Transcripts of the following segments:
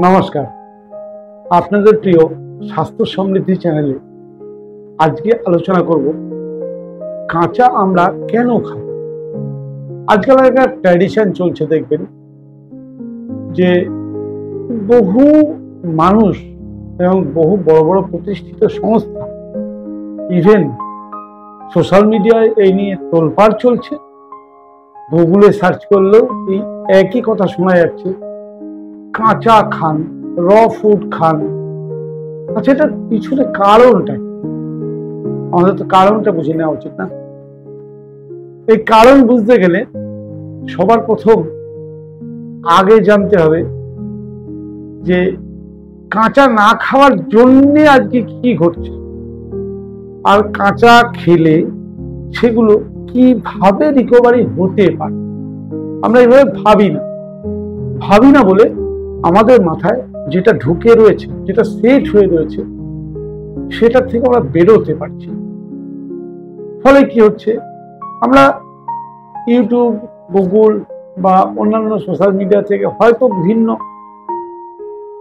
নমস্কার, আপনাদের প্রিয় স্বাস্থ্য সমৃদ্ধি চ্যানেলে আজকে আলোচনা করব কাঁচা আমড়া কেন খাবো। আজকাল একটা ট্র্যাডিশন চলছে, দেখবেন যে বহু মানুষ এবং বহু বড় বড় প্রতিষ্ঠিত সংস্থা, ইভেন সোশ্যাল মিডিয়ায় এই নিয়ে তোলপাড় চলছে। গুগলে সার্চ করলেও এই একই কথা শোনা যাচ্ছে, কাঁচা খান, র ফুড খান। আচ্ছা, এটার পিছনে কারণটা আমাদের তো কারণটা বুঝে নেওয়া উচিত না? এই কারণ বুঝতে গেলে সবার প্রথম আগে জানতে হবে যে কাঁচা না খাওয়ার জন্য আজকে কি ঘটছে, আর কাঁচা খেলে সেগুলো কিভাবে রিকভারি হতে পারে। আমরা এইভাবে ভাবি না বলে আমাদের মাথায় যেটা ঢুকে রয়েছে, যেটা সেট হয়ে রয়েছে, সেটা থেকে আমরা বেরোতে পারছি। ফলে কি হচ্ছে, আমরা ইউটিউব, গুগল বা অন্যান্য সোশ্যাল মিডিয়া থেকে হয়তো বিভিন্ন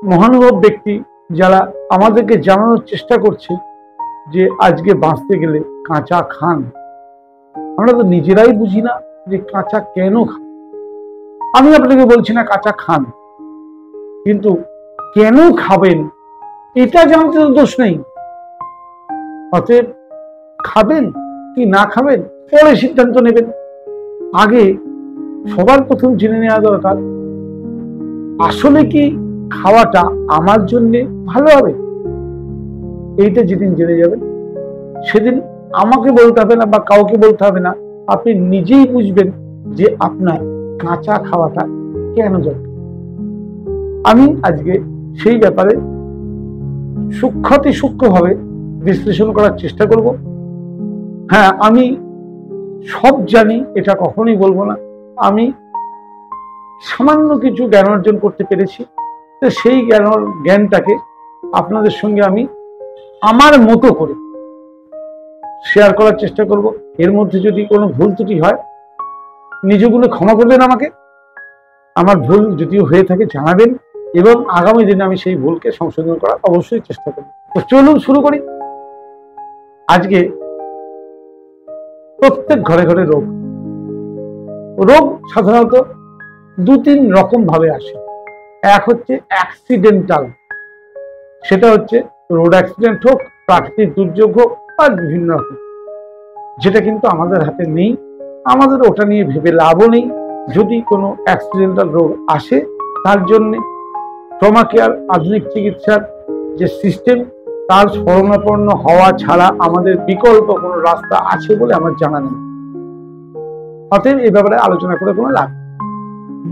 মহানুভব ব্যক্তি যারা আমাদেরকে জানানোর চেষ্টা করছে যে আজকে বাঁচতে গেলে কাঁচা খান, আমরা তো নিজেরাই বুঝি না যে কাঁচা কেন খান। আমি আপনাকে বলছি না কাঁচা খান, কিন্তু কেন খাবেন এটা জানতে তো দোষ নেই। অতএব খাবেন কি না খাবেন পরে সিদ্ধান্ত নেবেন। আগে সবার প্রথম জেনে নেওয়া দরকার, আসলে কি খাওয়াটা আমার জন্য ভালো হবে। এইটা যেদিন জেনে যাবেন, সেদিন আমাকে বলতে হবে না বা কাউকে বলতে হবে না, আপনি নিজেই বুঝবেন যে আপনার কাঁচা খাওয়াটা কেন দরকার। আমি আজকে সেই ব্যাপারে সূক্ষ্মভাবে বিশ্লেষণ করার চেষ্টা করব। হ্যাঁ, আমি সব জানি এটা কখনোই বলবো না। আমি সামান্য কিছু জ্ঞান অর্জন করতে পেরেছি, তো সেই জ্ঞানটাকে আপনাদের সঙ্গে আমি আমার মতো করে শেয়ার করার চেষ্টা করব। এর মধ্যে যদি কোনো ভুল ত্রুটি হয়, নিজগুলো ক্ষমা করবেন আমাকে। আমার ভুল যদিও হয়ে থাকে জানাবেন, এবং আগামী দিনে আমি সেই ভুলকে সংশোধন করার অবশ্যই চেষ্টা করব। তো চলুন শুরু করি। আজকে প্রত্যেক ঘরে ঘরে রোগ সাধারণত দু তিন রকম ভাবে আসে। এক হচ্ছে অ্যাক্সিডেন্টাল, সেটা হচ্ছে রোড অ্যাক্সিডেন্ট হোক, প্রাকৃতিক দুর্যোগ হোক বা বিভিন্ন রকম, যেটা কিন্তু আমাদের হাতে নেই। আমাদের ওটা নিয়ে ভেবে লাভও নেই। যদি কোনো অ্যাক্সিডেন্টাল রোগ আসে, তার জন্য ট্রমা কেয়ার, আধুনিক চিকিৎসার যে সিস্টেম, তার শরণাপন্ন হওয়া ছাড়া আমাদের বিকল্প কোনো রাস্তা আছে বলে আমার জানা নেই। অতএব এই ব্যাপারে আলোচনা করে কোনো লাভ।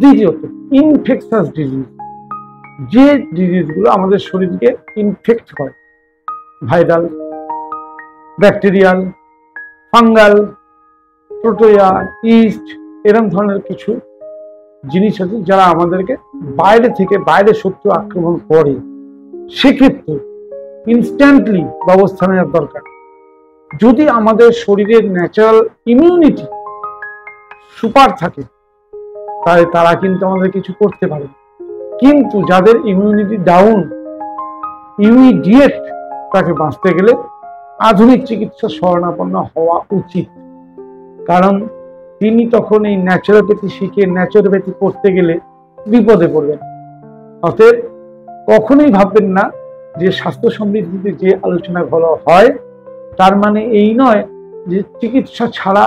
দ্বিতীয়ত, ইনফেকশাস ডিজিজ, যে ডিজিজগুলো আমাদের শরীরকে ইনফেক্ট করে, ভাইরাল, ব্যাকটেরিয়াল, ফাঙ্গাল, প্রোটোয়া, ইস্ট, এরকম ধরনের কিছু জিনিস আছে যারা আমাদেরকে বাইরে শত্রু আক্রমণ করে। সেক্ষেত্রে ইনস্ট্যান্টলি ব্যবস্থা নেওয়ার দরকার। যদি আমাদের শরীরের ন্যাচারাল ইমিউনিটি সুপার থাকে, তাহলে তারা কিন্তু আমাদের কিছু করতে পারে। কিন্তু যাদের ইমিউনিটি ডাউন, ইমিডিয়েট তাকে বাঁচতে গেলে আধুনিক চিকিৎসা শরণাপন্ন হওয়া উচিত। কারণ তিনি তখন এই ন্যাচুরোপ্যাথি শিখে ন্যাচুরোপ্যাথি করতে গেলে বিপদে পড়বেন। অতএব কখনোই ভাববেন না যে স্বাস্থ্য সমৃদ্ধিতে যে আলোচনা ভালো হয় তার মানে এই নয় যে চিকিৎসা ছাড়া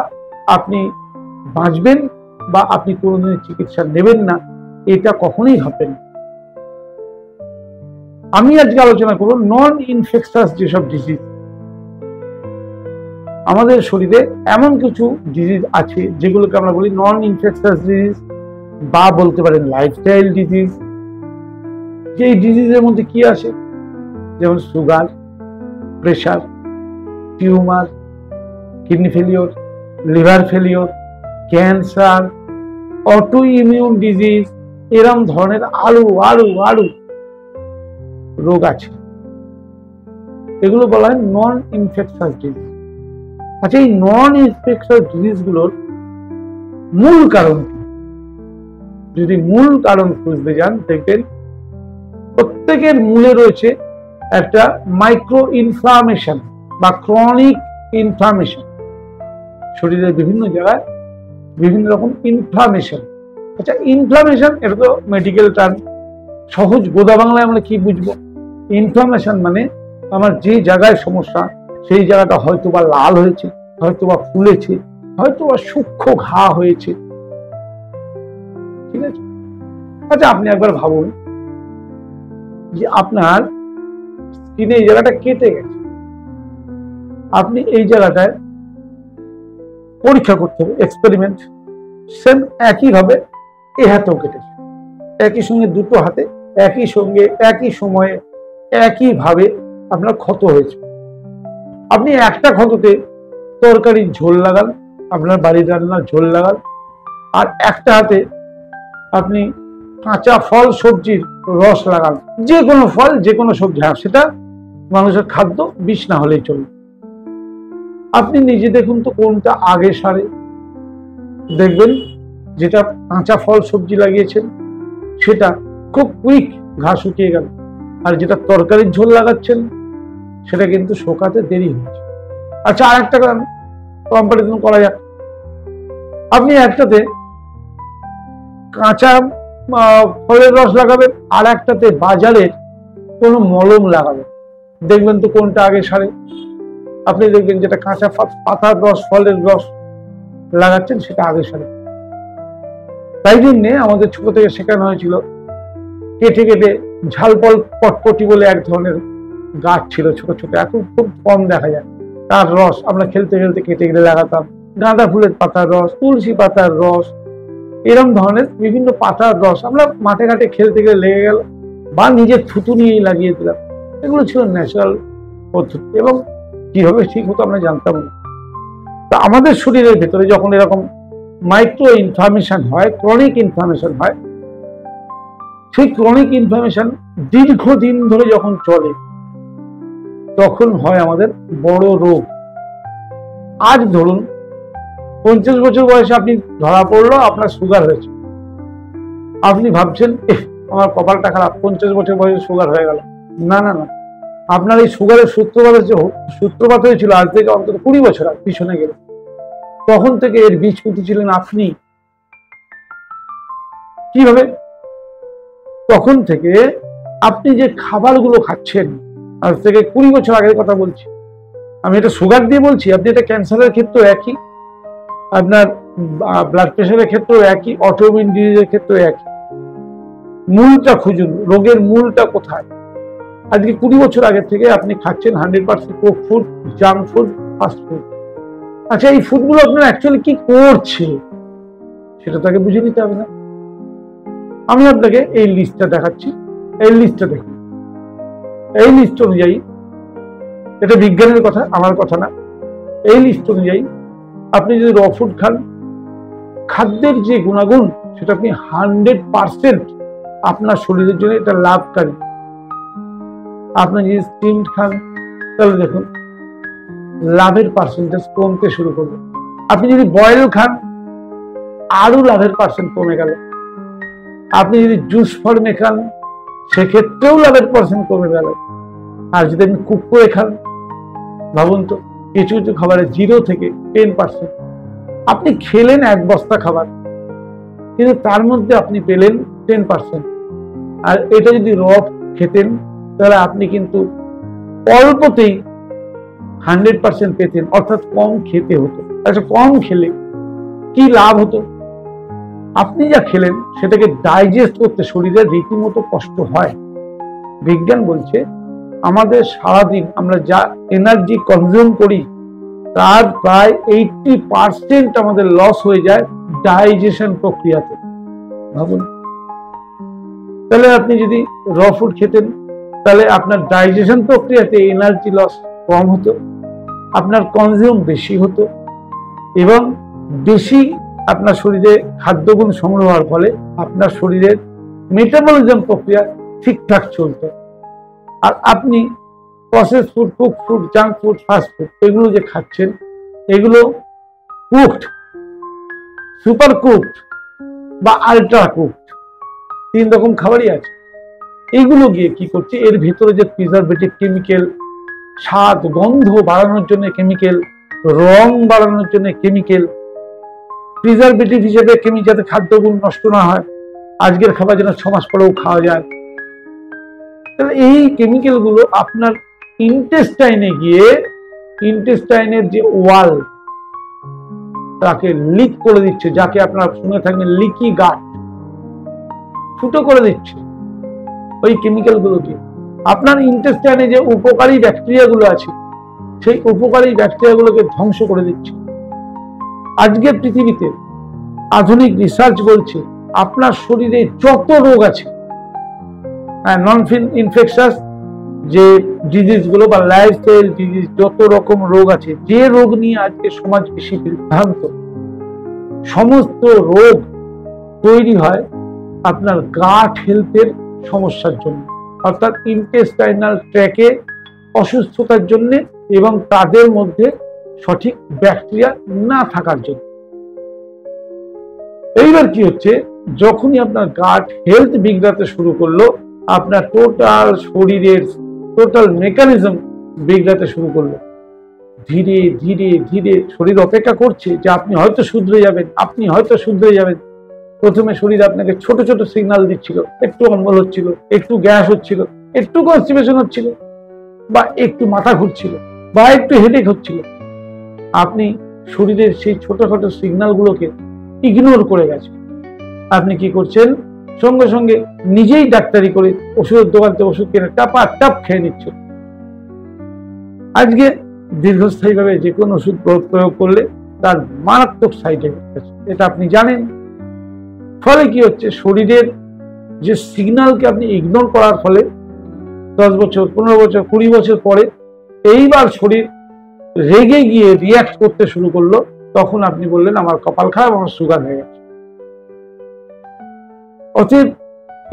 আপনি বাঁচবেন বা আপনি কোনোদিন চিকিৎসা নেবেন না, এটা কখনোই ভাববেন না। আমি আজকে আলোচনা করব নন ইনফেকশাস যেসব ডিজিজ। আমাদের শরীরে এমন কিছু ডিজিজ আছে যেগুলোকে আমরা বলি নন ইনফেকশাস ডিজিজ, বা বলতে পারেন লাইফস্টাইল ডিজিজ। যে ডিজিজের মধ্যে কি আসে, যেমন sugar, pressure, tumour, kidney failure, liver failure, cancer, auto immune disease, এরম ধরনের আরো রোগ আছে। এগুলো বলা হয় নন ইনফেকশাস ডিজিজ। আচ্ছা, এই নন ইনফেকশাস ডিজিজগুলোর মূল কারণ কি? যদি মূল কারণ খুঁজতে যান, দেখবেন প্রত্যেকের মূলে রয়েছে একটা মাইক্রো ইনফ্লামেশন বা ক্রনিক ইনফ্লামেশন। শরীরের বিভিন্ন জায়গায় বিভিন্ন রকম ইনফ্লামেশন। আচ্ছা, ইনফ্লামেশন এটা তো মেডিকেল টার্ম, সহজ গোদা বাংলায় আমরা কি বুঝবো? ইনফ্লামেশন মানে আমার যে জায়গায় সমস্যা সেই জায়গাটা হয়তো বা লাল হয়েছে, হয়তো বা ফুলেছে, হয়তো বা সূক্ষ্ম ঘা হয়েছে। ঠিক আছে? আচ্ছা, আপনি একবার ভাবুন যে আপনার স্কিনে এই জায়গাটা কেটে গেছে, আপনি এই জায়গাটায় পরীক্ষা করতে হবে, এক্সপেরিমেন্ট। সেম একই ভাবে এ হাতেও কেটেছে, একই সঙ্গে দুটো হাতে একই সঙ্গে একই সময়ে একই ভাবে আপনার ক্ষত হয়েছে। আপনি একটা ক্ষততে তরকারির ঝোল লাগান, আপনার বাড়ির রান্নার ঝোল লাগান, আর একটা হাতে আপনি কাঁচা ফল সবজির রস লাগান, যে কোনো ফল যে কোনো সবজি, হ্যাঁ সেটা মানুষের খাদ্য, বিষ না হলেই চলবে। আপনি নিজে দেখুন তো কোনটা আগে সারে। দেখবেন যেটা কাঁচা ফল সবজি লাগিয়েছেন সেটা খুব কুইক ঘা শুকিয়ে গেল, আর যেটা তরকারির ঝোল লাগাচ্ছেন সেটা কিন্তু শোকাতে দেরি হচ্ছে। আচ্ছা, আর একটা কম্পারিজন করা যাক। আপনি একটাতে কাঁচা ফলের রস লাগাবেন, আর একটাতে বাজারের কোনো মলম লাগাবেন, দেখবেন তো কোনটা আগে সারে। আপনি দেখবেন যেটা কাঁচা পাতার রস, ফলের রস লাগাচ্ছেন সেটা আগে সারে। তাই জন্যে আমাদের ছোট থেকে শেখানো হয়েছিল, কেটে কেটে ঝালপল পটপটি বলে এক ধরনের গাছ ছিল ছোট ছোট, এখন খুব কম দেখা যায়, তার রস আমরা খেলতে খেলতে কেটে কেটে লাগাতাম। গাঁদা ফুলের পাতার রস, তুলসী পাতার রস, এরকম ধরনের বিভিন্ন পাতার রস আমরা মাঠে ঘাটে খেলতে গেলে লেগে গেল, বা নিজের থুতু নিয়েই লাগিয়ে দিলাম। এগুলো ছিল ন্যাচারাল পদ্ধতি, এবং কিভাবে ঠিক হতো আমরা জানতাম না। তা আমাদের শরীরের ভেতরে যখন এরকম মাইক্রো ইনফ্লামেশন হয়, ক্রনিক ইনফ্লামেশন হয়, সেই ক্রনিক ইনফ্লামেশন দীর্ঘদিন ধরে যখন চলে তখন হয় আমাদের বড় রোগ। আজ ধরুন 50 বছর বয়সে আপনি ধরা পড়লো আপনার সুগার হয়েছে, আপনি ভাবছেন আমার কপালটা খারাপ, 50 বছর বয়সে সুগার হয়ে গেল। না না না, আপনার এই সুগারের সূত্রপাত হয়েছিল আজ থেকে অন্তত 20 বছর আগে পিছনে গেলে। তখন থেকে এর বীজ পুঁতেছিলেন আপনি। কিভাবে? তখন থেকে আপনি যে খাবারগুলো খাচ্ছেন, আজ থেকে 20 বছর আগের কথা বলছি, আমি এটা সুগার দিয়ে বলছি, আপনি এটা ক্যান্সারের ক্ষেত্রেও একই, আপনার ব্লাড প্রেশারের ক্ষেত্রেও একই, অটোইমিউন ডিজিজের ক্ষেত্রেও একই। মূলটা খুঁজুন, রোগের মূলটা কোথায়। আজকে 20 বছর আগে থেকে আপনি খাচ্ছেন 100% Coke food, junk food, fast food. আচ্ছা, এই ফুডগুলো আপনার অ্যাকচুয়ালি কি করছে সেটা তাকে বুঝে নিতে হবে না? আমি আপনাকে এই লিস্টটা দেখাচ্ছি, এই লিস্টটা দেখুন। এই লিস্ট অনুযায়ী, এটা বিজ্ঞানের কথা, আমার কথা না, এই লিস্ট অনুযায়ী আপনি যদি র ফুড খান, খাদ্যের যে গুণাগুণ সেটা আপনি 100% আপনার শরীরের জন্য এটা লাভকারী। আপনি যদি স্টিমড খান তাহলে দেখুন লাভের পার্সেন্টেজ কমতে শুরু করবে। আপনি যদি বয়েল খান আরো লাভের পার্সেন্ট কমে গেল। আপনি যদি জুস ফর্মে খান সেক্ষেত্রেও লাভের পার্সেন্ট কমে গেল। আর যদি আপনি কুক করে খান, ভাবুন তো, কিছু কিছু খাবারে 0 থেকে 10%। আপনি খেলেন 1 বস্তা খাবার, কিন্তু তার মধ্যে আপনি পেলেন 10%। আর এটা যদি র খেতেন তাহলে আপনি কিন্তু অল্পতেই 100% পেতেন, অর্থাৎ কম খেতে হতো। আচ্ছা, কম খেলে কি লাভ হতো? আপনি যা খেলেন সেটাকে ডাইজেস্ট করতে শরীরের রীতিমতো কষ্ট হয়। বিজ্ঞান বলছে আমাদের সারাদিন আমরা যা এনার্জি কনজিউম করি তার প্রায় 80% আমাদের লস হয়ে যায় ডাইজেশন প্রক্রিয়াতে। ভাবুন, তাহলে আপনি যদি র ফুড খেতেন তাহলে আপনার ডাইজেশন প্রক্রিয়াতে এনার্জি লস কম হতো, আপনার কনজিউম বেশি হতো, এবং বেশি আপনার শরীরে খাদ্যগুণ সংগ্রহ হওয়ার ফলে আপনার শরীরের মেটাবলিজম প্রক্রিয়া ঠিকঠাক চলত। আর আপনি process food, cook food, junk food, fast food এগুলো যে খাচ্ছেন, এগুলো কুকড, সুপার কুকড বা আল্ট্রা কুকড, 3 রকম খাবারই আছে। এইগুলো গিয়ে কি করছে, এর ভিতরে যে প্রিজারভেটিভ কেমিক্যাল, স্বাদ গন্ধ বাড়ানোর জন্য কেমিক্যাল, রং বাড়ানোর জন্য কেমিক্যাল, প্রিজারভেটিভ হিসেবে যাতে খাদ্যগুলো নষ্ট না হয়, আজকের খাবার যেন 6 মাস পরেও খাওয়া যায়, তাহলে এই কেমিক্যাল গুলো আপনার ইন্টেস্টাইনে গিয়ে ইন্টেস্টাইনের যে ওয়াল তাকে লিক করে দিচ্ছে, যাকে আপনারা শুনে থাকবেন লিকি গাট, ফুটো করে দিচ্ছে। ওই কেমিক্যাল গুলোকে আপনার ইন্টেস্টাইনে যে উপকারী ব্যাকটেরিয়া গুলো আছে, সেই উপকারী ব্যাকটেরিয়া গুলোকে ধ্বংস করে দিচ্ছে। আজকের পৃথিবীতে আধুনিক রিসার্চ বলছে আপনার শরীরে যত রোগ আছে, নন ইনফেকশাস যে ডিজিজ গুলো বা লাইফস্টাইল ডিজিজ, যত রকম রোগ আছে, যে রোগ নিয়ে আজকে সমাজ বেশি বিভ্রান্ত, সমস্ত রোগ তৈরি হয় আপনার গাট হেলথের সমস্যার জন্য, অর্থাৎ ইন্টেস্টাইনাল ট্র্যাকে অসুস্থতার জন্য এবং তাদের মধ্যে সঠিক ব্যাকটেরিয়া না থাকার জন্য। এইবার কি হচ্ছে, যখনই আপনার গাট হেলথ বিগড়াতে শুরু করলো, আপনার টোটাল শরীরের টোটাল মেকানিজম বিগড়াতে শুরু করলো। ধীরে ধীরে ধীরে শরীর অপেক্ষা করছে যে আপনি হয়তো শুধরে যাবেন, আপনি হয়তো শুধরে যাবেন। প্রথমে শরীর আপনাকে ছোট ছোট সিগন্যাল দিচ্ছিল, একটু অম্বল হচ্ছিল, একটু গ্যাস হচ্ছিল, একটু কনস্টিপেশন হচ্ছিল, বা একটু মাথা ঘুরছিল, বা একটু হেডেক হচ্ছিল। আপনি শরীরের সেই ছোটখাটো সিগন্যাল গুলোকে ইগনোর করে গেছেন। আপনি কি করছেন, সঙ্গে সঙ্গে নিজেই ডাক্তারি করে ওষুধের দোকান থেকে ওষুধ কিনে টাপা টাপ খেয়ে নিচ্ছেন। আজকে দীর্ঘস্থায়ী ভাবে যে কোনো ওষুধ প্রয়োগ করলে তার মারাত্মক সাইড এফেক্ট আছে, এটা আপনি জানেন। ফলে কি হচ্ছে, শরীরের যে সিগন্যালকে আপনি ইগনোর করার ফলে 10 বছর 15 বছর 20 বছর পরে এইবার শরীর রেগে গিয়ে রিয়াক্ট করতে শুরু করলো, তখন আপনি বললেন আমার কপাল খারাপ, আমার সুগার হয়ে গেছে। অতএব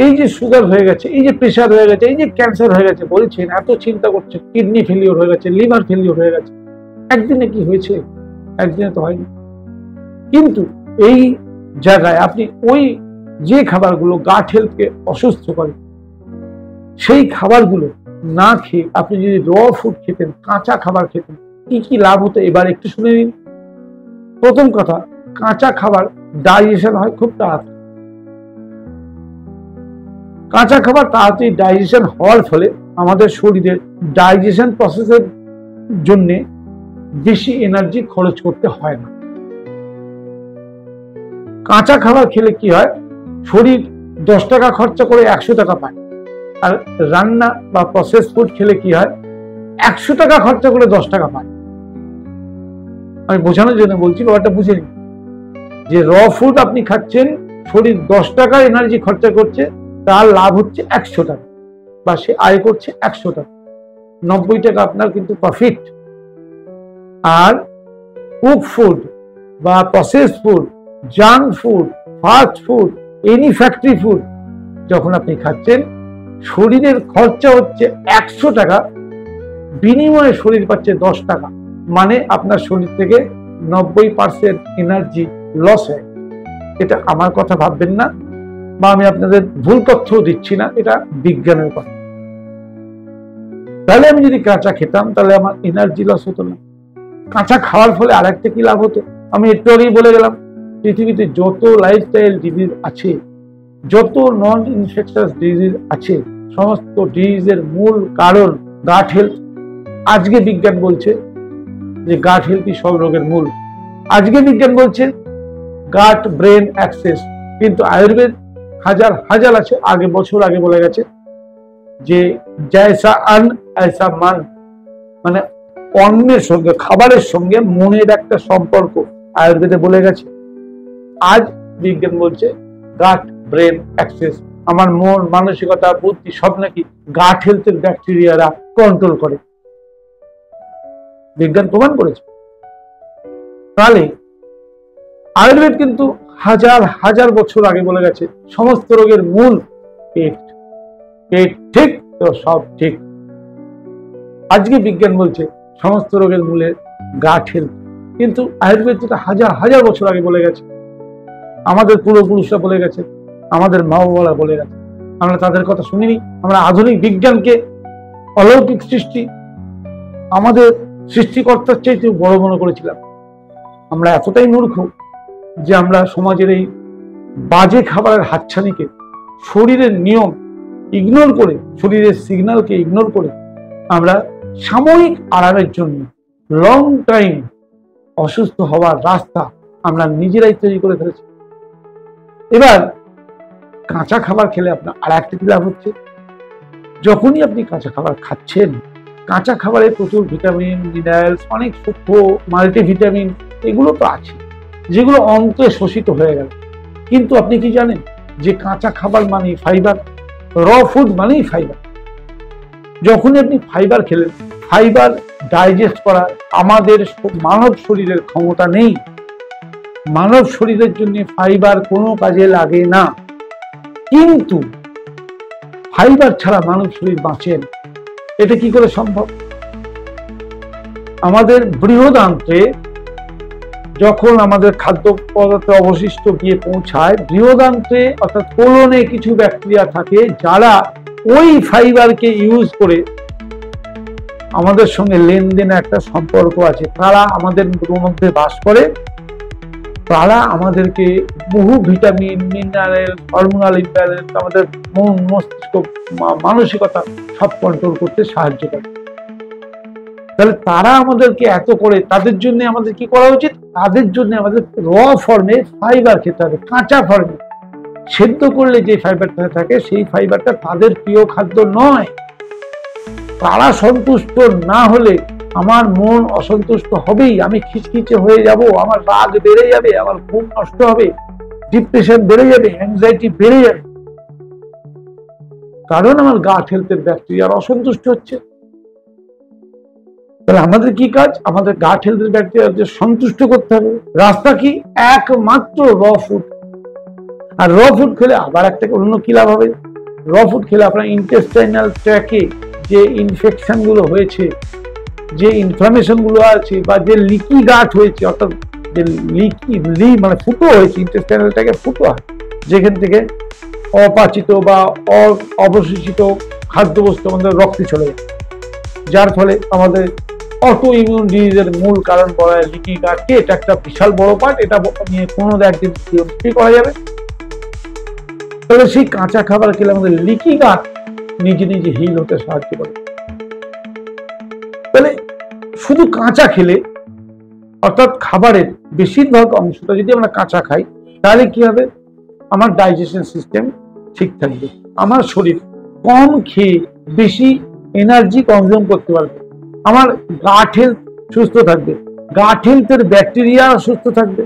এই যে সুগার হয়ে গেছে, এই যে প্রেশার হয়ে গেছে, এই যে ক্যান্সার হয়ে গেছে বলছেন, এত চিন্তা করছেন, কিডনি ফেলিওর হয়ে গেছে, লিভার ফেলিওর হয়ে গেছে, একদিনে কি হয়েছে? একদিনে তো হয়নি। কিন্তু এই জায়গায় আপনি ওই যে খাবারগুলো গাট হেলথকে অসুস্থ করে, সেই খাবারগুলো না খেয়ে আপনি যদি র ফুড খেতেন, কাঁচা খাবার খেতেন, কি কি লাভ হতো এবার একটু শুনে নিন। প্রথম কথা, কাঁচা খাবার ডাইজেশন হয় খুব তাড়াতাড়ি। কাঁচা খাবার তাড়াতাড়ি ডাইজেশন হওয়ার ফলে আমাদের শরীরের ডাইজেশন প্রসেসের জন্য বেশি এনার্জি খরচ করতে হয় না। কাঁচা খাবার খেলে কি হয়, শরীর 10 টাকা খরচা করে 100 টাকা পায়। আর রান্না বা প্রসেস ফুড খেলে কি হয়, 100 টাকা খরচা করে 10 টাকা পায়। আমি বোঝানোর জন্য বলছি, ব্যাপারটা বুঝে নিন যে র ফুড আপনি খাচ্ছেন, শরীর 10 টাকা এনার্জি খরচা করছে, তার লাভ হচ্ছে 100 টাকা, বা সে আয় করছে 100 টাকা, 90 টাকা আপনার কিন্তু প্রফিট। আর কুক ফুড বা process food, junk food, fast food, any factory food যখন আপনি খাচ্ছেন, শরীরের খরচা হচ্ছে 100 টাকা, বিনিময়ে শরীর পাচ্ছে 10 টাকা। মানে আপনার শরীর থেকে 90% এনার্জি লস হয়। এটা আমার কথা ভাববেন না, বা আমি আপনাদের ভুল তথ্য দিচ্ছি না, এটা বিজ্ঞানের কথা। তাহলে আমি যদি কাঁচা খেতাম, তাহলে আমার এনার্জি লস হতো না। কাঁচা খাওয়ার ফলে আরেকটা কি লাভ হতো, আমি একটু আগেই বলে গেলাম, পৃথিবীতে যত লাইফস্টাইল ডিজিজ আছে, যত নন ইনফেকশাস ডিজিজ আছে, সমস্ত ডিজিজের মূল কারণ গাট হেলথ। আজকে বিজ্ঞান বলছে যে গাট হেলথই সব রোগের মূল। আজকে বিজ্ঞান বলছে গাট ব্রেন অ্যাক্সেস, কিন্তু আয়ুর্বেদ হাজার হাজার আছে, আগে বছর আগে বলে গেছে যে জয়সা আন ऐसा মান, মানে অন্নের সঙ্গে, খাবারের সঙ্গে মনের একটা সম্পর্ক আয়ুর্বেদে বলে গেছে। আজ বিজ্ঞান বলছে গাট ব্রেন অ্যাক্সেস, আমার মন, মানসিকতা, বুদ্ধি সব নাকি গাট হেলথের ব্যাকটেরিয়ারা কন্ট্রোল করে। বিজ্ঞান প্রমাণ করেছে। তাহলে আয়ুর্বেদ কিন্তু হাজার হাজার বছর আগে বলে গেছে সমস্ত রোগের মূল পেট। পেট ঠিক তো সব ঠিক। আজকে বিজ্ঞান বলছে সমস্ত রোগের মূলে গাট হেলথ, কিন্তু আয়ুর্বেদ যেটা হাজার হাজার বছর আগে বলে গেছে, আমাদের পূর্বপুরুষরা বলে গেছে, আমাদের মা বাবারা বলে গেছে। আমরা তাদের কথা শুনিনি। আমরা আধুনিক বিজ্ঞানকে অলৌকিক সৃষ্টি, আমাদের সৃষ্টিকর্তার চাইতে বড় মনে করেছিলাম। আমরা এতটাই মূর্খ যে আমরা সমাজের এই বাজে খাবারের হাতছানিকে, শরীরের নিয়ম ইগনোর করে, শরীরের সিগন্যালকে ইগনোর করে আমরা সাময়িক আরামের জন্য লং টাইম অসুস্থ হওয়ার রাস্তা আমরা নিজেরাই তৈরি করে ফেলেছি। এবার কাঁচা খাবার খেলে আপনার আর একটা কি লাভ হচ্ছে, যখনই আপনি কাঁচা খাবার খাচ্ছেন, কাঁচা খাবারে প্রচুর ভিটামিন, মিনারেলস, অনেক সূক্ষ্ম মাল্টিভিটামিন এগুলো তো আছে, যেগুলো অন্তে শোষিত হয়ে গেল। কিন্তু আপনি কি জানেন যে কাঁচা খাবার মানে ফাইবার, র ফুড মানেই ফাইবার। যখনই আপনি ফাইবার খেলেন, ফাইবার ডাইজেস্ট করা আমাদের মানব শরীরের ক্ষমতা নেই। মানব শরীরের জন্য ফাইবার কোনো কাজে লাগে না, কিন্তু ফাইবার ছাড়া মানব শরীর বাঁচে না। এটা কি করে সম্ভব? আমাদের বৃহদান্ত্রে যখন আমাদের খাদ্য পদার্থ অবশিষ্ট গিয়ে পৌঁছায়, বৃহদান্ত্রে অর্থাৎ কোলনে কিছু ব্যাকটেরিয়া থাকে যারা ওই ফাইবারকে ইউজ করে, আমাদের সঙ্গে লেনদেনে একটা সম্পর্ক আছে, তারা আমাদের মধ্যে বাস করে, তারা আমাদেরকে বহু ভিটামিন, মিনারেল, হরমোনাল ইমব্যালেন্স, আমাদের মন, মস্তিষ্ক, মানসিকতা সব কন্ট্রোল করতে সাহায্য করে। তাহলে তারা আমাদেরকে এত করে, তাদের জন্য আমাদের কি করা উচিত? তাদের জন্য আমাদের র ফর্মে ফাইবার খেতে হবে, কাঁচা ফর্মে। সেদ্ধ করলে যে ফাইবারটা থাকে সেই ফাইবারটা তাদের প্রিয় খাদ্য নয়। তারা সন্তুষ্ট না হলে আমার মন অসন্তুষ্ট হবেই, আমি খিচখিচে হয়ে যাব, আমার রাগ বেড়ে যাবে, আমার ঘুম নষ্ট হবে, ডিপ্রেশন বেড়ে যাবে, অ্যাংজাইটি বেড়ে যাবে, কারণ আমার গাট হেলথের ব্যাকটেরিয়ার অসন্তুষ্ট হচ্ছে। তাহলে আমাদের কি কাজ? আমাদের গাট হেলথের ব্যাকটেরিয়াকে সন্তুষ্ট করতে হবে। রাস্তা কি? একমাত্র র ফুড। আর র ফুড খেলে আবার একটা অন্য কি লাভ হবে? র ফুড খেলে আপনার ইন্টেস্টাইনাল ট্র্যাকে যে ইনফেকশন গুলো হয়েছে, যে ইনফ্লামেশন গুলো আছে, বা যে লিকি গাট হয়েছে, অর্থাৎ যে মানে ফুটো হয়েছে, ইন্টেস্টাইনাল ট্র্যাকে ফুটো হয়, যেখান থেকে অপাচিত বা অবশোষিত খাদ্যবস্তু আমাদের রক্তে চলে যায়, যার ফলে আমাদের অটো ইমিউন ডিজিজের মূল কারণ বলা হয় লিকি গাটকে। এটা একটা বিশাল বড় পার্ট, এটা নিয়ে কোনো একদিন করা যাবে। তবে সেই কাঁচা খাবার খেলে আমাদের লিকি গাট নিজে নিজে হিল হতে সাহায্য করে। তাহলে শুধু কাঁচা খেলে, অর্থাৎ খাবারের বেশিরভাগ অংশটা যদি আমরা কাঁচা খাই, তাহলে কি হবে? আমার ডাইজেশন সিস্টেম ঠিক থাকবে, আমার শরীর কম খেয়ে বেশি এনার্জি কনজিউম করতে পারবে, আমার গাট হেলথ সুস্থ থাকবে, গাট হেলথের ব্যাকটেরিয়া সুস্থ থাকবে,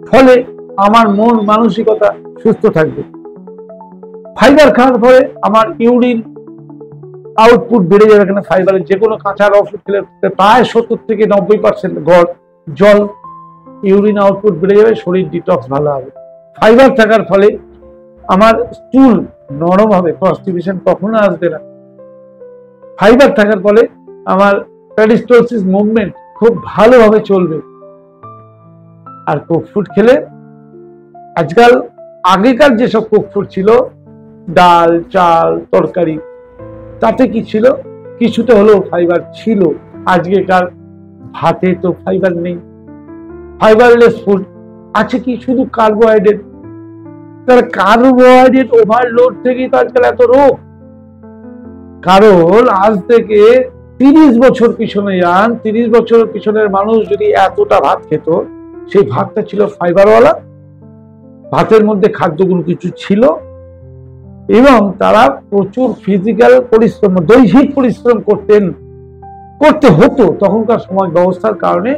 ফলে আমার মন মানসিকতা সুস্থ থাকবে। ফাইবার খাওয়ার ফলে আমার ইউরিন আউটপুট বেড়ে যাবে, কেন ফাইবারের যে কোনো কাঁচা র ফুড খেলে প্রায় 70 থেকে 90% গড় জল, ইউরিন আউটপুট বেড়ে যাবে, শরীর ডিটক্স ভালো হবে। ফাইবার থাকার ফলে আমার স্টুল নরম হবে, কনস্টিপেশন কখনো আসবে না। ফাইবার থাকার ফলে আমার পেরিস্টালসিস মুভমেন্ট খুব ভালোভাবে চলবে। আর কুক ফুড খেলে, আজকাল আগেকার যেসব কুক ফুড ছিল, ডাল, চাল, তরকারি, তাতে কি ছিল? কিছুটা হলেও ফাইবার ছিল। আজকেকার ভাতে তো ফাইবার নেই, ফাইবারলেস ফুড আছে কি? শুধু কার্বোহাইড্রেট। তার কার্বোহাইড্রেট ওভারলোড থেকেই তো আজকাল এত রোগ। কারণ আজ থেকে 30 বছর পিছনে যান, 30 বছর পিছনের মানুষ যদি এতটা ভাত খেত, সেই ভাতটা ছিল ফাইবারওয়ালা, ভাতের মধ্যে খাদ্যগুলো কিছু ছিল, এবং তারা প্রচুর ফিজিক্যাল পরিশ্রম, দৈহিক পরিশ্রম করতে হতো। তখনকার সমাজ ব্যবস্থার কারণে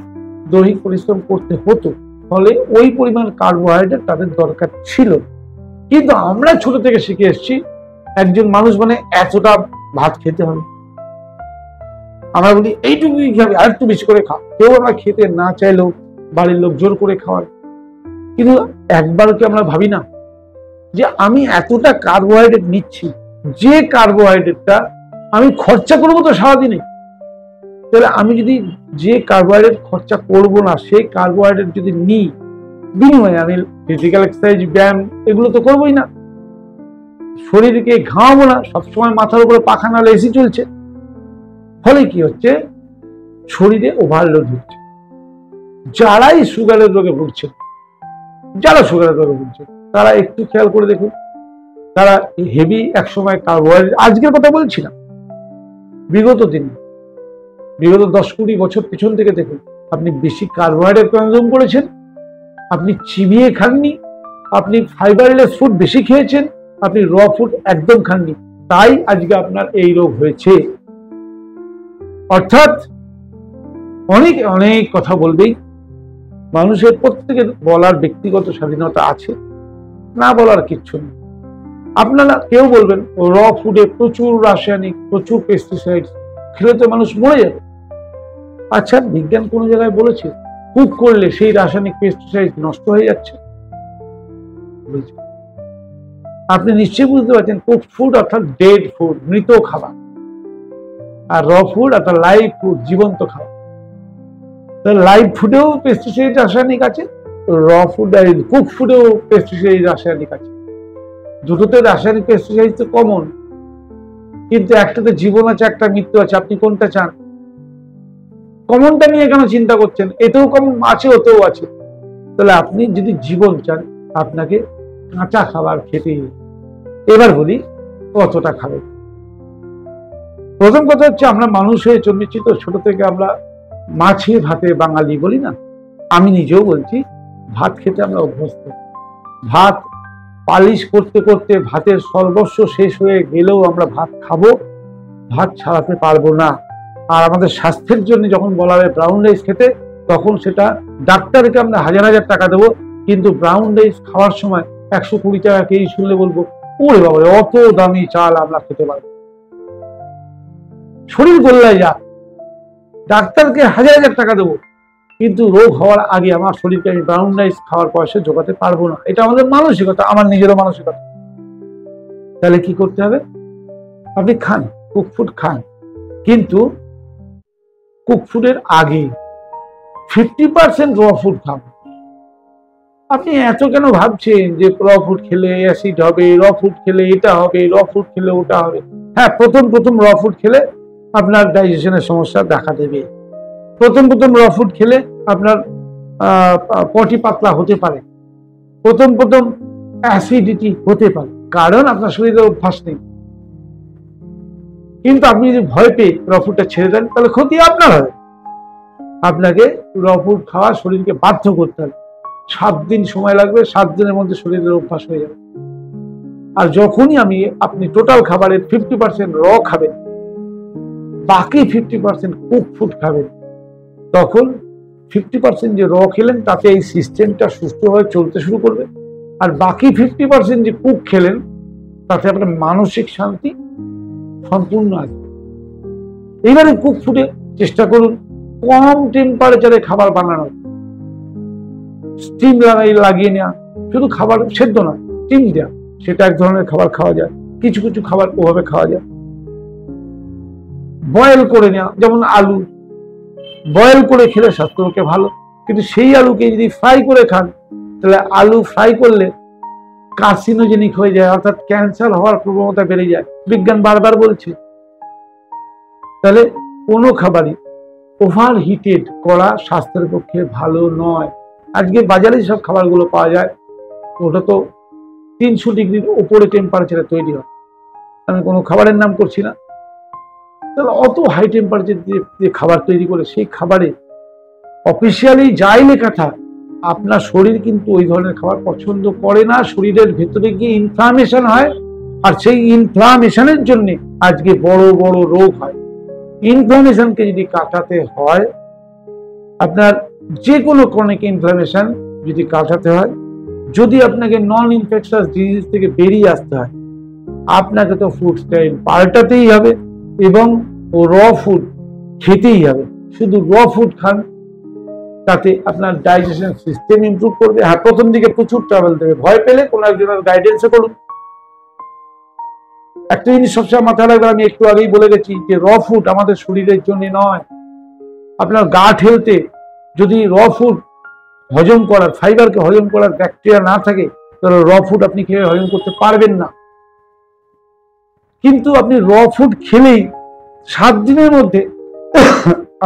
দৈহিক পরিশ্রম করতে হতো, ফলে ওই পরিমাণ কার্বোহাইড্রেট তাদের দরকার ছিল। কিন্তু আমরা ছোট থেকে শিখে এসেছি একজন মানুষ মানে এতটা ভাত খেতে হবে। আমরা বলি এইটুকুই খাবে, আর একটু বেশি করে খাও। কেউ আমরা খেতে না চাইলেও বাড়ির লোক জোর করে খাওয়ায়। কিন্তু একবার কি আমরা ভাবি না যে আমি এতটা কার্বোহাইড্রেট নিচ্ছি, যে কার্বোহাইড্রেটটা আমি খরচা করবো তো সারাদিনে, তাহলে আমি যদি যে কার্বোহাইড্রেট খরচা করব না, সেই কার্বোহাইড্রেট যদি নিই, বিনিময়ে আমি ফিজিক্যাল এক্সারসাইজ, ব্যায়াম এগুলো তো করবোই না। শরীরকে ঘামাবো না, সবসময় মাথার উপরে পাখা নালে এসি চলছে, ফলে কি হচ্ছে, শরীরে ওভারলোড হচ্ছে। যারাই সুগারের রোগে ভুগছে, তারা একটু খেয়াল করে দেখুন, তারা হেভি একসময় কার্বোহাইড্রেট, আজকের কথা বলছি না, বিগত 10-20 বছর পিছন থেকে দেখুন, আপনি বেশি কার্বোহাইড্রেট কনজিউম করেছেন, আপনি চিবিয়ে খাননি, আপনি ফাইবারলেস ফুড বেশি খেয়েছেন, আপনি র ফুড একদম খাননি, তাই আজকে আপনার এই রোগ হয়েছে। অর্থাৎ অনেক অনেক কথা বলবেই, মানুষের প্রত্যেকের বলার ব্যক্তিগত স্বাধীনতা আছে, না বলার কিচ্ছু নেই। আপনারা কেউ বলবেন র ফুডে প্রচুর রাসায়নিক, প্রচুর পেস্টিসাইড, খেলে তো মানুষ মরে যাবে। আচ্ছা, বিজ্ঞান কোন জায়গায় বলেছে কুক করলে সেই রাসায়নিক পেস্টিসাইড নষ্ট হয়ে যাচ্ছে? আপনি নিশ্চয়ই বুঝতে পারছেন, কুক ফুড অর্থাৎ ডেড ফুড, মৃত খাবার, আর র ফুড অর্থাৎ লাইভ ফুড, জীবন্ত খাবার। লাইভ ফুডেও পেস্টিসাইড রাসায়নিক আছে, র ফুড আর কুক ফুডেও পেস্টিসাইড রাসায়নিক আছে। দুটোতে রাসায়নিক পেস্টিসাইড তো কমন, কিন্তু একটাতে জীবন আছে, একটা মৃত্যু আছে। আপনি কোনটা চান? কমনটা নিয়ে কেন চিন্তা করছেন? এতেও কমন আছে, ওতেও আছে। তাহলে আপনি যদি জীবন চান, আপনাকে কাঁচা খাবার খেতেই হবে। এবার বলি কতটা খাবেন। প্রথম কথা হচ্ছে, আমরা মানুষ হয়ে জন্মেছি তো, ছোট থেকে আমরা মাছে ভাতে বাঙালি বলি না, আমি নিজেও বলছি, ভাত খেতে আমরা অভ্যস্ত। ভাত পালিশ করতে করতে ভাতের সর্বস্ব শেষ হয়ে গেলেও আমরা ভাত খাবো, ভাত ছাড়াতে পারবো না। আর আমাদের স্বাস্থ্যের জন্য যখন বলা হয় ব্রাউন রাইস খেতে, তখন সেটা ডাক্তারকে আমরা 1000 টাকা দেবো, কিন্তু ব্রাউন রাইস খাওয়ার সময় 120 টাকা কেজি শুনলে বলবো, ওরে বাবা, অত দামি চাল আমরা খেতে পারবো? শরীর গোল্লায় যা, ডাক্তারকে 1000 টাকা দেবো, কিন্তু রোগ হওয়ার আগে আমার শরীরকে আমি ব্রাউন রাইস খাওয়ার পয়সা জোগাতে পারবো না। এটা আমাদের মানসিকতা, আমার নিজেরও মানসিকতা। তাহলে কি করতে হবে? আপনি খান, কুক ফুড খান, কিন্তু কুক ফুডের আগে 50% র ফুড খান। আপনি এত কেন ভাবছেন যে র ফুড খেলে অ্যাসিড হবে, র ফুড খেলে এটা হবে, র ফুড খেলে ওটা হবে? হ্যাঁ, প্রথম র ফুড খেলে আপনার ডাইজেশনের সমস্যা দেখা দেবে। প্রথম র ফুড খেলে আপনার পটি পাতলা হতে পারে, প্রথম অ্যাসিডিটি হতে পারে, কারণ আপনার শরীরে অভ্যাস নেই। কিন্তু আপনি যদি ভয় পেয়ে র ফুডটা ছেড়ে দেন, তাহলে ক্ষতি আপনার হবে। আপনাকে র ফুড খাওয়া শরীরকে বাধ্য করতে হবে। 7 দিন সময় লাগবে, 7 দিনের মধ্যে শরীরের অভ্যাস হয়ে যাবে। আর যখনই আপনি টোটাল খাবারের 50% র খাবেন, বাকি 50% কুক ফুড খাবেন, তখন 50% যে র খেলেন তাতে এই সিস্টেমটা সুস্থভাবে চলতে শুরু করবে, আর বাকি 50% যে কুক খেলেন তাতে আপনার মানসিক শান্তি সম্পূর্ণ আসবে। এইবারে কুক ফুডে চেষ্টা করুন কম টেম্পারেচারে খাবার বানানোর, স্টিম লাগিয়ে নেওয়া, শুধু খাবার সেদ্ধ না, স্টিম দেওয়া, সেটা এক ধরনের খাবার খাওয়া যায়। কিছু কিছু খাবার ওভাবে খাওয়া যায়। বয়েল করে নেওয়া, যেমন আলু বয়েল করে খেলে স্বাস্থ্যের পক্ষে ভালো, কিন্তু সেই আলুকে যদি ফ্রাই করে খান, তাহলে আলু ফ্রাই করলে কার্সিনোজেনিক হয়ে যায়, অর্থাৎ ক্যান্সার হওয়ার প্রবণতা বেড়ে যায়, বিজ্ঞান বারবার বলছে। তাহলে কোনো খাবারই ওভার হিটেড করা স্বাস্থ্যের পক্ষে ভালো নয়। আজকে বাজারে সব খাবারগুলো পাওয়া যায়, ওটা তো 300 ডিগ্রির উপরে টেম্পারেচারে তৈরি হয়। আমি কোনো খাবারের নাম করছি না। তাহলে অত হাই টেম্পারেচার দিয়ে খাবার তৈরি করে, সেই খাবারে অফিসিয়ালি যাই লেখা থাক, আপনার শরীর কিন্তু ওই ধরনের খাবার পছন্দ করে না। শরীরের ভেতরে গিয়ে ইনফ্লামেশন হয়, আর সেই ইনফ্লামেশনের জন্য আজকে বড় বড় রোগ হয়। ইনফ্লামেশনকে যদি কাটাতে হয়, আপনার যে কোনো ক্রনিক ইনফ্লামেশন যদি কাটাতে হয়, যদি আপনাকে নন ইনফেকশাস ডিজিজ থেকে বেরিয়ে আসতে হয়, আপনাকে তো ফুড স্টাইল পাল্টাতেই হবে এবং র ফুড খেতেই হবে। শুধু র ফুড খান, তাতে আপনার ডাইজেশন সিস্টেম ইমপ্রুভ করবে। হ্যাঁ, প্রথম দিকে প্রচুর ট্রাভেল দেবে, ভয় পেলে কোনো একজনের গাইডেন্সে করুন। একটা জিনিস সবসময় মাথায় রাখবেন, আমি একটু আগেই বলে গেছি যে র ফুড আমাদের শরীরের জন্য নয়। আপনার গাট হেলথে যদি র ফুড হজম করার, ফাইবারকে হজম করার ব্যাকটেরিয়া না থাকে, তাহলে র ফুড আপনি খেয়ে হজম করতে পারবেন না। কিন্তু আপনি র ফুড খেলেই 7 দিনের মধ্যে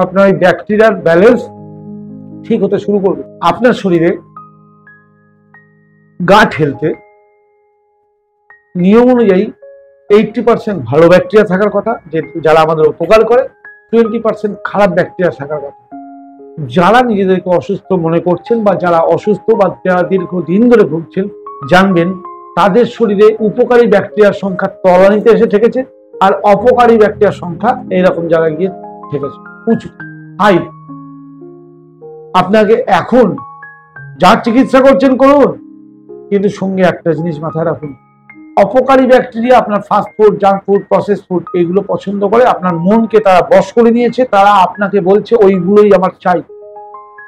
আপনার এই ব্যাকটেরিয়ার ব্যালেন্স ঠিক হতে শুরু করবে। আপনার শরীরে গাট হেলথে নিয়ম অনুযায়ী 80% ভালো ব্যাকটেরিয়া থাকার কথা, যে যারা আমাদের উপকার করে, 20% খারাপ ব্যাকটেরিয়া থাকার কথা। যারা নিজেদেরকে অসুস্থ মনে করছেন বা যারা অসুস্থ বা যারা দীর্ঘদিন ধরে ভুগছেন, জানবেন তাদের শরীরে উপকারী ব্যাকটেরিয়ার সংখ্যা তলানিতে এসে ঠেকেছে, আর অপকারী ব্যাকটেরিয়ার সংখ্যা এইরকম জায়গায় গিয়ে ঠেকেছে উঁচু হাই। আপনাকে এখন যার চিকিৎসা করছেন করুন, কিন্তু সঙ্গে একটা জিনিস মাথায় রাখুন, অপকারী ব্যাকটেরিয়া আপনার fast food, junk food, process food এগুলো পছন্দ করে। আপনার মনকে তারা বশ করে নিয়েছে, তারা আপনাকে বলছে ওইগুলোই আমার চাই,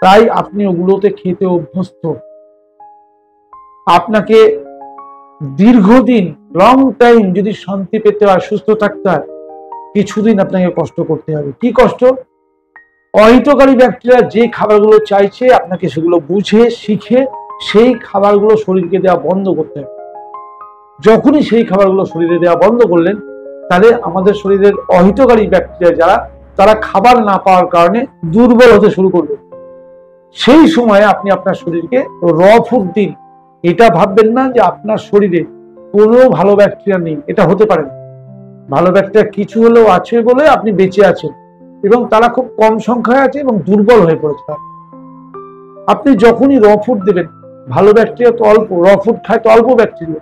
তাই আপনি ওগুলোতে খেতে অভ্যস্ত। আপনাকে দীর্ঘদিন লং টাইম যদি শান্তি পেতে হয়, সুস্থ থাকতে হয়, কিছুদিন আপনাকে কষ্ট করতে হবে। কি কষ্ট? অহিতকারী ব্যাকটেরিয়া যে খাবারগুলো চাইছে আপনাকে সেগুলো বুঝে শিখে সেই খাবারগুলো শরীরকে দেওয়া বন্ধ করতে হবে। যখনই সেই খাবারগুলো শরীরে দেওয়া বন্ধ করলেন, তাহলে আমাদের শরীরের অহিতকারী ব্যাকটেরিয়া যারা, তারা খাবার না পাওয়ার কারণে দুর্বল হতে শুরু করবে। সেই সময়ে আপনি আপনার শরীরকে র ফুড দিন। এটা ভাববেন না যে আপনার শরীরে কোনো ভালো ব্যাকটেরিয়া নেই, এটা হতে পারে না। ভালো ব্যাকটেরিয়া কিছু হলেও আছে বলে আপনি বেঁচে আছেন, এবং তারা খুব কম সংখ্যায় আছে এবং দুর্বল হয়ে পড়েছে। আপনি যখনই র ফুড দেবেন, ভালো ব্যাকটেরিয়া তো অল্প, র ফুড খায় তো অল্প ব্যাকটেরিয়া,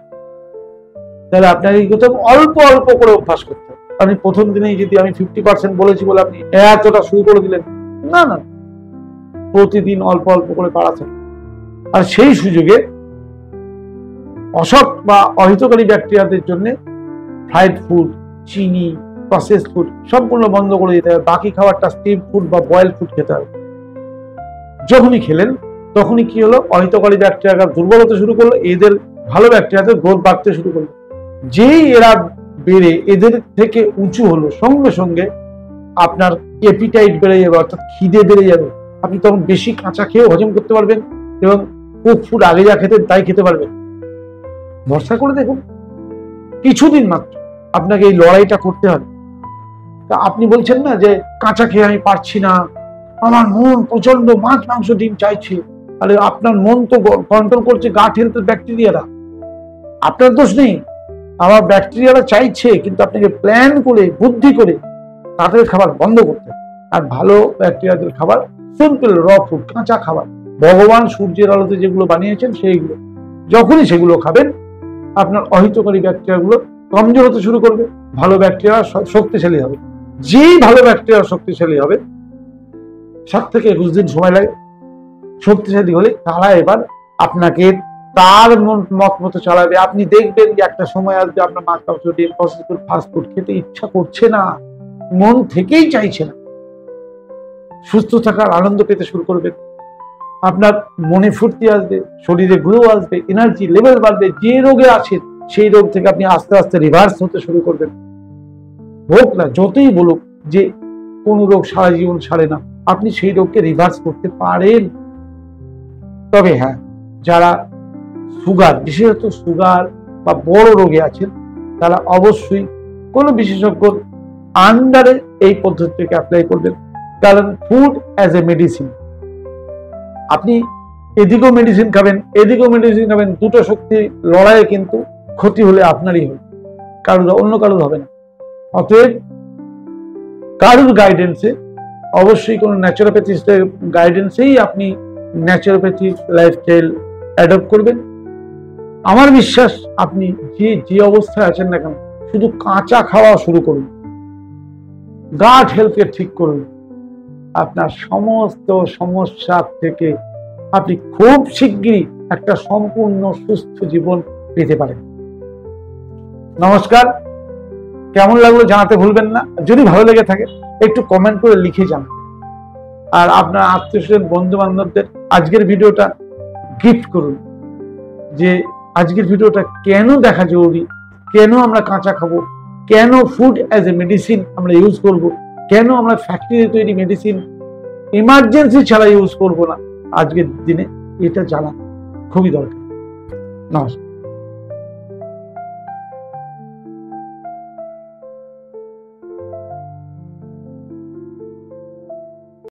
তাহলে আপনাকে কি করতে হবে? অল্প অল্প করে অভ্যাস করতে হবে। আপনি প্রথম দিনেই যদি আমি 50% বলেছি বলে আপনি এতটা শুরু করে দিলেন, না না, প্রতিদিন অল্প অল্প করে বাড়াতে। আর সেই সুযোগে অসৎ বা অহিতকারী ব্যাকটেরিয়াদের জন্য ফ্রাইড ফুড, চিনি, প্রসেস ফুড সম্পূর্ণ বন্ধ করে দিতে হবে। বাকি খাবারটা স্টিম ফুড বা বয়েল ফুড খেতে হবে। যখনই খেলেন তখনই কি হলো? অহিতকারী ব্যাকটেরিয়া দুর্বল হতে শুরু করলো, এদের ভালো ব্যাকটেরিয়াতে গ্রোথ বাড়তে শুরু করলো। যেই এরা বেড়ে এদের থেকে উঁচু হলো, সঙ্গে সঙ্গে আপনার এপিটাইট বেড়ে যাবে, অর্থাৎ খিদে বেড়ে যাবে। আপনি তখন বেশি কাঁচা খেয়ে হজম করতে পারবেন এবং কুক ফুড আগে যা খেতেন তাই খেতে পারবেন। ভরসা করে দেখুন, কিছুদিন মাত্র আপনাকে এই লড়াইটা করতে হবে। তা আপনি বলছেন না যে কাঁচা খেয়ে আমি পারছি না, আমার মন প্রচন্ড মাছ মাংস ডিম চাইছে। তাহলে আপনার মন তো কন্ট্রোল করছে গাট হেলথের ব্যাকটেরিয়ারা, আপনার দোষ নেই। আমার ব্যাকটেরিয়ারা চাইছে, কিন্তু আপনাকে প্ল্যান করে বুদ্ধি করে তাদের খাবার বন্ধ করতে হবে। আর ভালো ব্যাকটেরিয়াদের খাবার সিম্পল র ফুড, কাঁচা খাবার, ভগবান সূর্যের আলোতে যেগুলো বানিয়েছেন সেইগুলো। যখনই সেগুলো খাবেন, আপনার অহিতকারী ব্যাকটেরিয়াগুলো কমজোর হতে শুরু করবে, ভালো ব্যাকটেরিয়া শক্তিশালী হবে। যেই ভালো ব্যাকটেরিয়া শক্তিশালী হবে, 7 থেকে 21 দিন সময় লাগে। শক্তিশালী হলে তারা এবার আপনাকে তার মত মতো চালাবে। আপনি দেখবেন যে একটা সময় আসবে আপনার মাছ মাংস ডিম প্রসেস ফুড ফাস্ট ফুড খেতে ইচ্ছা করছে না, মন থেকেই চাইছে না। সুস্থ থাকার আনন্দ পেতে শুরু করবেন, আপনার মনে ফুর্তি আসবে, শরীরে গ্লো আসবে, এনার্জি লেভেল বাড়বে। যে রোগে আছেন সেই রোগ থেকে আপনি আস্তে আস্তে রিভার্স হতে শুরু করবেন। হোক না যতই বলুক যে কোন রোগ সারা জীবন সারে না, আপনি সেই রোগকে রিভার্স করতে পারেন। তবে হ্যাঁ, যারা সুগার, বিশেষত সুগার বা বড় রোগে আছেন, তারা অবশ্যই কোনো বিশেষজ্ঞর আন্ডারে এই পদ্ধতিকে অ্যাপ্লাই করবেন। কারণ ফুড অ্যাজ এ মেডিসিন, আপনি এদিকেও মেডিসিন খাবেন এদিকেও মেডিসিন খাবেন, দুটো শক্তি লড়াইয়ে কিন্তু ক্ষতি হলে আপনারই হবে, কারোর অন্য কারোর হবে না। অতএব কারোর গাইডেন্সে, অবশ্যই কোনো ন্যাচুরোপ্যাথিস্টের গাইডেন্সেই আপনি ন্যাচুরোপ্যাথি লাইফস্টাইল অ্যাডপ্ট করবেন। আমার বিশ্বাস আপনি যে অবস্থায় আছেন না কেন, শুধু কাঁচা খাওয়া শুরু করুন, গাট হেলথকে ঠিক করুন, আপনার সমস্ত সমস্যা থেকে আপনি খুব শিগগিরই একটা সম্পূর্ণ সুস্থ জীবন পেতে পারেন। নমস্কার, কেমন লাগলো জানাতে ভুলবেন না। যদি ভালো লেগে থাকে একটু কমেন্ট করে লিখে জানান। আর আপনার আত্মীয়স্বজন, বন্ধু বান্ধবদের আজকের ভিডিওটা গিফট করুন, যে আজকের ভিডিওটা কেন দেখা জরুরি, কেন আমরা কাঁচা খাবো, কেন ফুড অ্যাজ এ মেডিসিন আমরা ইউজ করব, কেন আমরা ফ্যাক্টরি তৈরি মেডিসিন ইমার্জেন্সি ছাড়া ইউজ করব না, আজকের দিনে এটা জানা খুবই দরকার। নমস্কার।